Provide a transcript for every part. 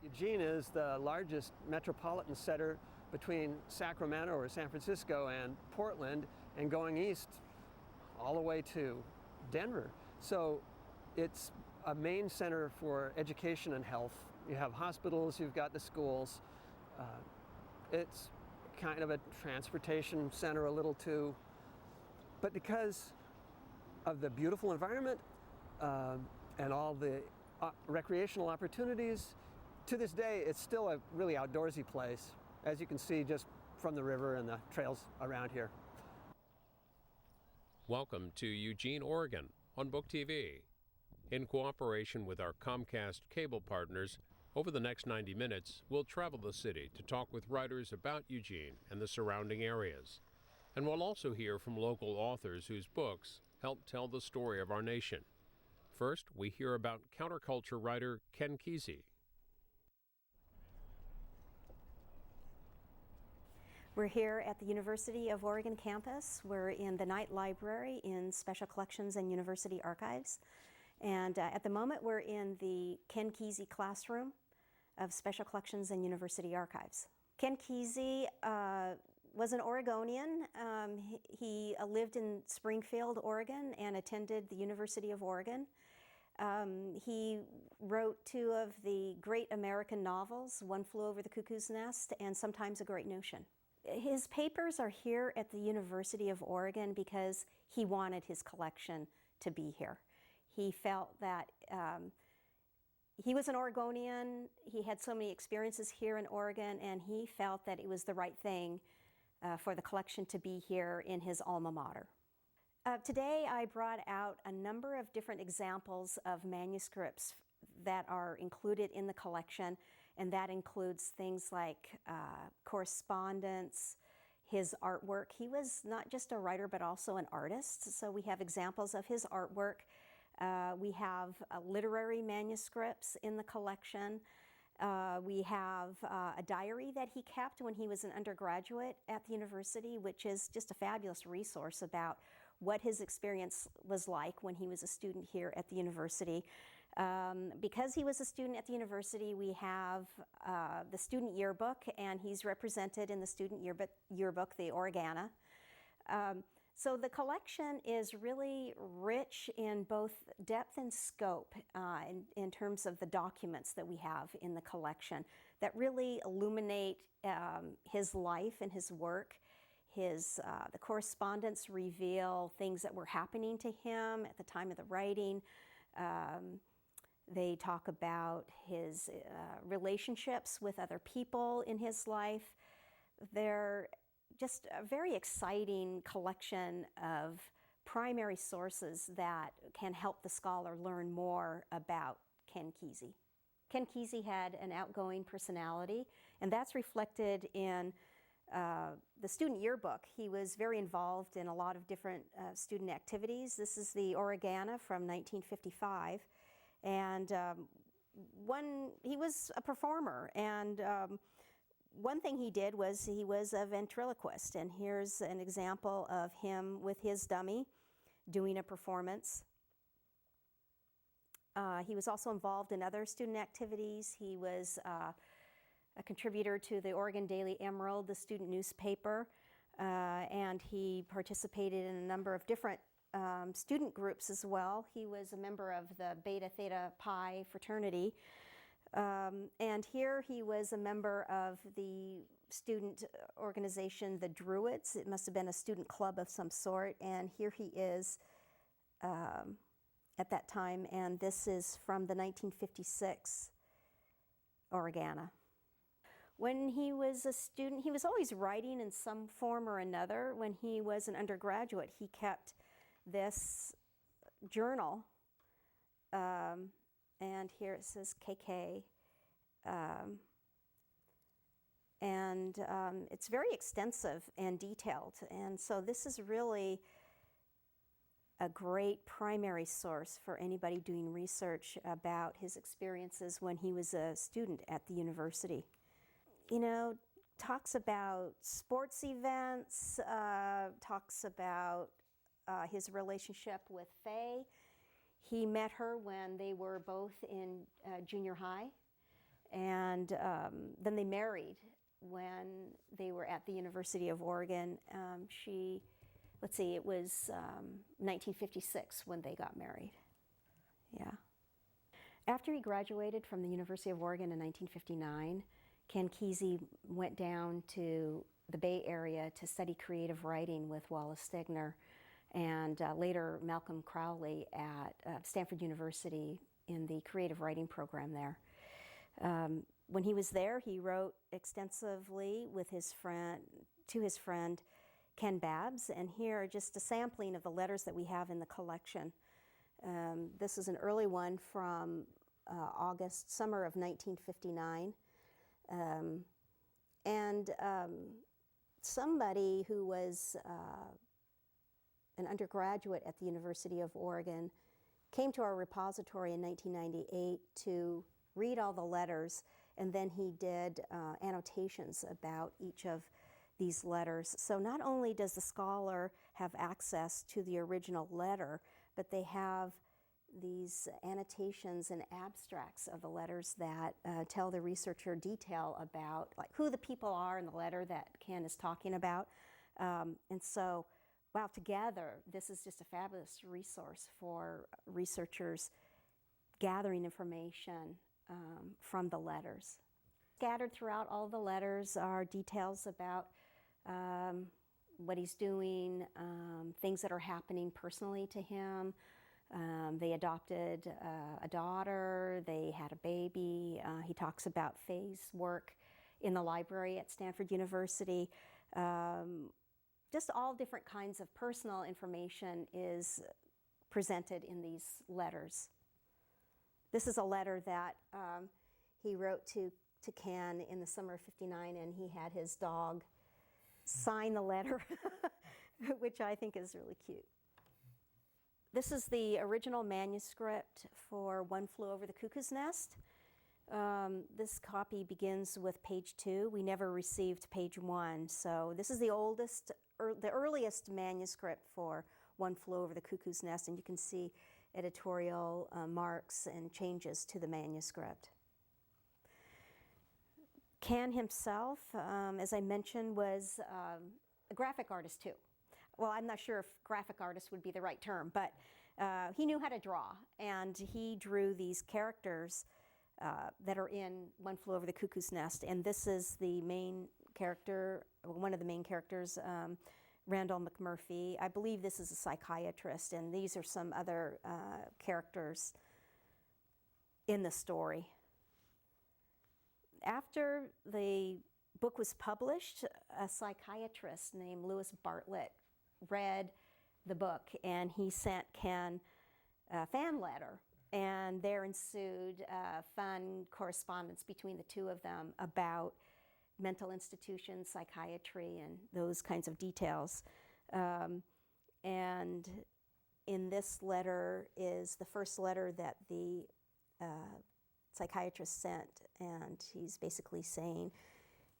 Eugene is the largest metropolitan center between Sacramento or San Francisco and Portland, and going east all the way to Denver. So it's a main center for education and health. You have hospitals, you've got the schools. It's kind of a transportation center a little too. But because of the beautiful environment and all the recreational opportunities, to this day it's still a really outdoorsy place, as you can see just from the river and the trails around here. Welcome to Eugene, Oregon on BookTV. In cooperation with our Comcast cable partners, over the next 90 minutes, we'll travel the city to talk with writers about Eugene and the surrounding areas. And we'll also hear from local authors whose books help tell the story of our nation. First, we hear about counterculture writer Ken Kesey. We're here at the University of Oregon campus. We're in the Knight Library in Special Collections and University Archives. And at the moment, we're in the Ken Kesey classroom of Special Collections and University Archives. Ken Kesey was an Oregonian. He lived in Springfield, Oregon, and attended the University of Oregon. He wrote two of the great American novels, One Flew Over the Cuckoo's Nest and Sometimes a Great Notion. His papers are here at the University of Oregon because he wanted his collection to be here. He felt that he was an Oregonian, he had so many experiences here in Oregon, and he felt that it was the right thing for the collection to be here in his alma mater. Today I brought out a number of different examples of manuscripts that are included in the collection, and that includes things like correspondence, his artwork. He was not just a writer but also an artist, so we have examples of his artwork. We have literary manuscripts in the collection. We have a diary that he kept when he was an undergraduate at the university, which is just a fabulous resource about what his experience was like when he was a student here at the university. Because he was a student at the university, we have the student yearbook, and he's represented in the student yearbook, the Oregana. So the collection is really rich in both depth and scope in terms of the documents that we have in the collection that really illuminate his life and his work. The correspondence reveal things that were happening to him at the time of the writing. They talk about his relationships with other people in his life. They're just a very exciting collection of primary sources that can help the scholar learn more about Ken Kesey. Ken Kesey had an outgoing personality, and that's reflected in the student yearbook. He was very involved in a lot of different student activities. This is the Oregana from 1955. And he was a performer, and one thing he did was he was a ventriloquist, and here's an example of him with his dummy doing a performance. He was also involved in other student activities. He was a contributor to the Oregon Daily Emerald, the student newspaper, and he participated in a number of different student groups as well. He was a member of the Beta Theta Pi fraternity, and here he was a member of the student organization, the Druids. It must have been a student club of some sort, and here he is at that time, and this is from the 1956 Oregana. When he was a student, he was always writing in some form or another. When he was an undergraduate, he kept this journal, and here it says KK, and it's very extensive and detailed, and so this is really a great primary source for anybody doing research about his experiences when he was a student at the university. You know, talks about sports events, talks about his relationship with Faye. He met her when they were both in junior high, And then they married when they were at the University of Oregon. Let's see, it was 1956 when they got married. Yeah. After he graduated from the University of Oregon in 1959, Ken Kesey went down to the Bay Area to study creative writing with Wallace Stegner and later Malcolm Crowley at Stanford University in the creative writing program there. When he was there, he wrote extensively with his friend Ken Babbs, and here are just a sampling of the letters that we have in the collection. This is an early one from summer of 1959. Somebody who was an undergraduate at the University of Oregon came to our repository in 1998 to read all the letters, and then he did annotations about each of these letters. So not only does the scholar have access to the original letter, but they have these annotations and abstracts of the letters that tell the researcher detail about like who the people are in the letter that Ken is talking about. And so, wow, together, this is just a fabulous resource for researchers gathering information from the letters. Scattered throughout all the letters are details about what he's doing, things that are happening personally to him. They adopted a daughter, they had a baby. He talks about Faye's work in the library at Stanford University. Just all different kinds of personal information is presented in these letters. This is a letter that he wrote to Ken in the summer of '59, and he had his dog sign the letter, which I think is really cute. This is the original manuscript for One Flew Over the Cuckoo's Nest. This copy begins with page 2. We never received page 1, so this is the earliest manuscript for One Flew Over the Cuckoo's Nest, and you can see editorial marks and changes to the manuscript. Ken himself, as I mentioned, was a graphic artist too. Well, I'm not sure if graphic artist would be the right term, but he knew how to draw, and he drew these characters that are in One Flew Over the Cuckoo's Nest, and this is the main character, one of the main characters, Randall McMurphy. I believe this is a psychiatrist, and these are some other characters in the story. After the book was published, a psychiatrist named Lewis Bartlett read the book, and he sent Ken a fan letter, and there ensued fun correspondence between the two of them about mental institutions, psychiatry, and those kinds of details. And in this letter is the first letter that the psychiatrist sent, and he's basically saying,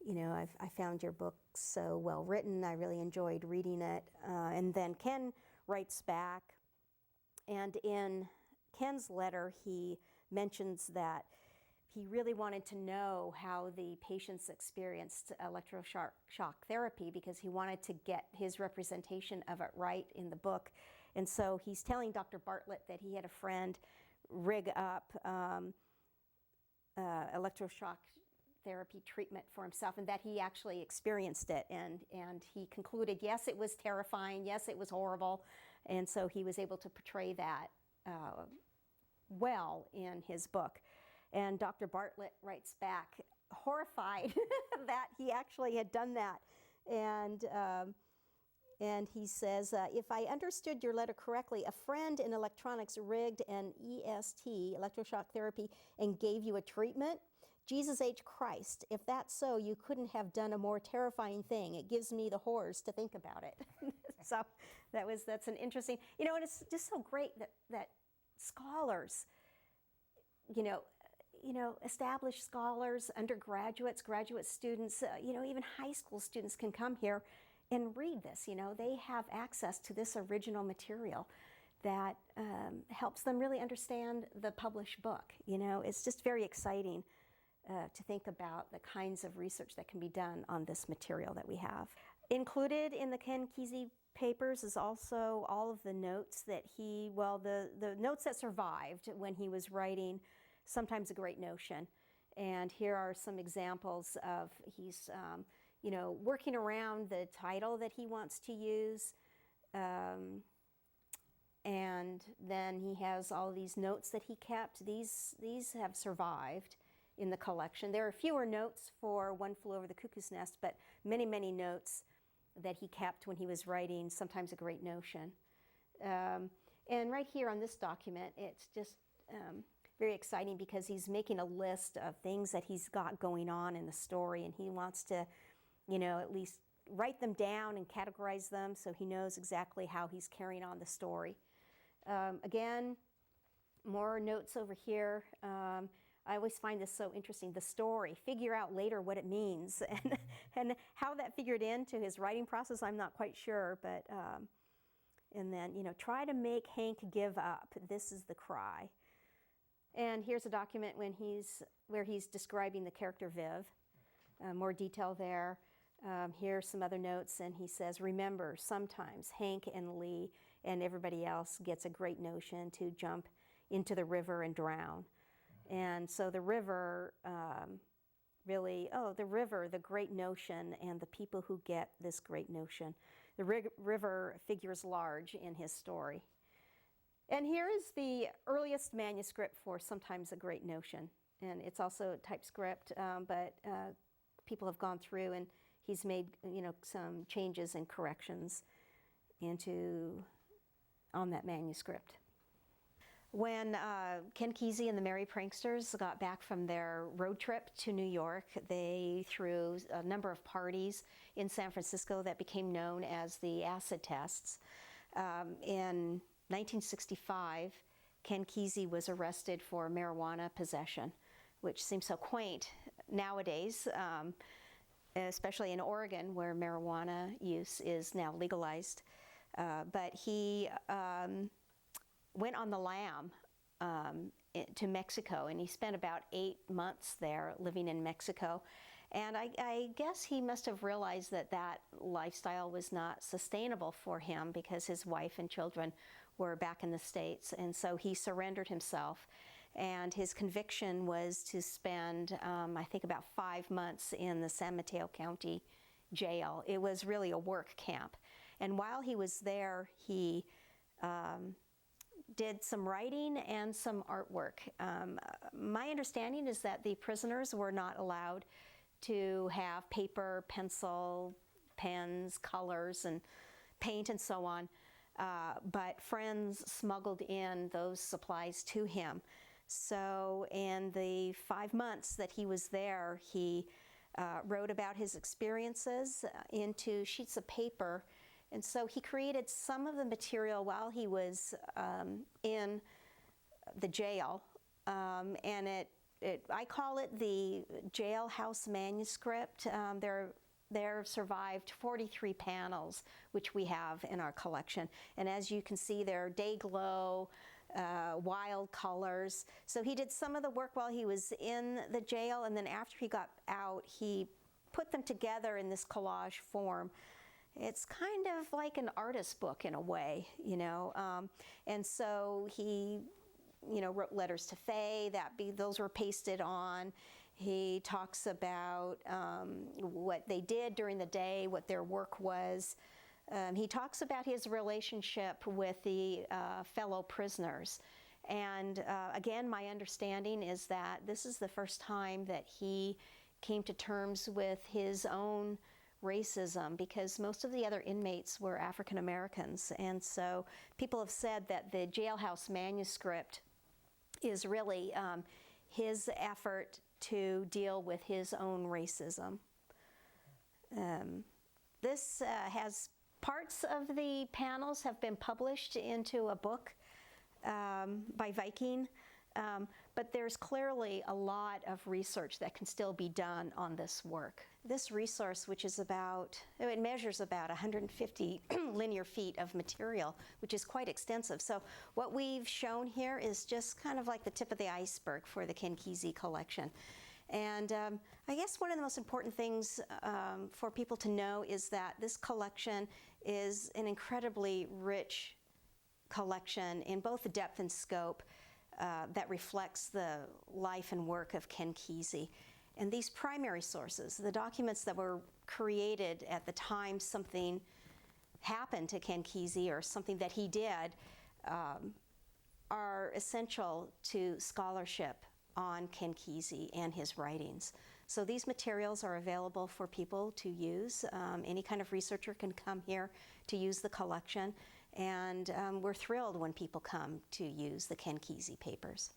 you know, I found your book so well written, I really enjoyed reading it. And then Ken writes back, and in Ken's letter he mentions that he really wanted to know how the patients experienced electroshock therapy because he wanted to get his representation of it right in the book. And so he's telling Dr. Bartlett that he had a friend rig up electroshock therapy treatment for himself, and that he actually experienced it, and he concluded, yes, it was terrifying, yes, it was horrible, and so he was able to portray that well in his book. And Dr. Bartlett writes back, horrified that he actually had done that, and he says, if I understood your letter correctly, a friend in electronics rigged an EST, electroshock therapy, and gave you a treatment? Jesus H. Christ, if that's so, you couldn't have done a more terrifying thing. It gives me the horrors to think about it. So that's an interesting, you know, and it's just so great that scholars, you know, established scholars, undergraduates, graduate students, you know, even high school students can come here and read this. You know, they have access to this original material that helps them really understand the published book. You know, it's just very exciting to think about the kinds of research that can be done on this material that we have. Included in the Ken Kesey papers is also all of the notes that the notes that survived when he was writing Sometimes a Great Notion. And here are some examples of he's working around the title that he wants to use. And then he has all these notes that he kept. These have survived in the collection. There are fewer notes for One Flew Over the Cuckoo's Nest, but many, many notes that he kept when he was writing Sometimes a Great Notion. And right here on this document, it's just very exciting because he's making a list of things that he's got going on in the story, and he wants to, at least write them down and categorize them so he knows exactly how he's carrying on the story. Again, more notes over here. I always find this so interesting, the story, figure out later what it means. And how that figured into his writing process, I'm not quite sure, but, and then, try to make Hank give up. This is the cry. And here's a document where he's describing the character Viv. More detail there. Here's some other notes, and he says, remember, sometimes Hank and Lee and everybody else gets a great notion to jump into the river and drown. And so the river, the great notion, and the people who get this great notion. The river figures large in his story. And here is the earliest manuscript for Sometimes a Great Notion. And it's also typescript, but people have gone through and he's made, some changes and corrections on that manuscript. When Ken Kesey and the Merry Pranksters got back from their road trip to New York, they threw a number of parties in San Francisco that became known as the acid tests. In 1965, Ken Kesey was arrested for marijuana possession, which seems so quaint nowadays, especially in Oregon, where marijuana use is now legalized. But he went on the lam to Mexico, and he spent about 8 months there living in Mexico. And I guess he must have realized that lifestyle was not sustainable for him because his wife and children were back in the States. And so he surrendered himself. And his conviction was to spend, I think, about 5 months in the San Mateo County jail. It was really a work camp. And while he was there, he did some writing and some artwork. My understanding is that the prisoners were not allowed to have paper, pencil, pens, colors, and paint and so on, but friends smuggled in those supplies to him. So in the 5 months that he was there, he wrote about his experiences into sheets of paper. And so he created some of the material while he was in the jail. And I call it the jailhouse manuscript. There survived 43 panels, which we have in our collection. And as you can see, they're day glow, wild colors. So he did some of the work while he was in the jail, and then after he got out, he put them together in this collage form. It's kind of like an artist book in a way, and so he, wrote letters to Faye. Those were pasted on. He talks about what they did during the day, what their work was. He talks about his relationship with the fellow prisoners. And again, my understanding is that this is the first time that he came to terms with his own racism, because most of the other inmates were African Americans. And so people have said that the jailhouse manuscript is really his effort to deal with his own racism. This has parts of the panels have been published into a book by Viking, but there's clearly a lot of research that can still be done on this work. This resource, which is it measures about 150 linear feet of material, which is quite extensive. So what we've shown here is just kind of like the tip of the iceberg for the Ken Kesey collection. And I guess one of the most important things for people to know is that this collection is an incredibly rich collection in both the depth and scope that reflects the life and work of Ken Kesey. And these primary sources, the documents that were created at the time something happened to Ken Kesey or something that he did, are essential to scholarship on Ken Kesey and his writings. So these materials are available for people to use. Any kind of researcher can come here to use the collection, and we're thrilled when people come to use the Ken Kesey papers.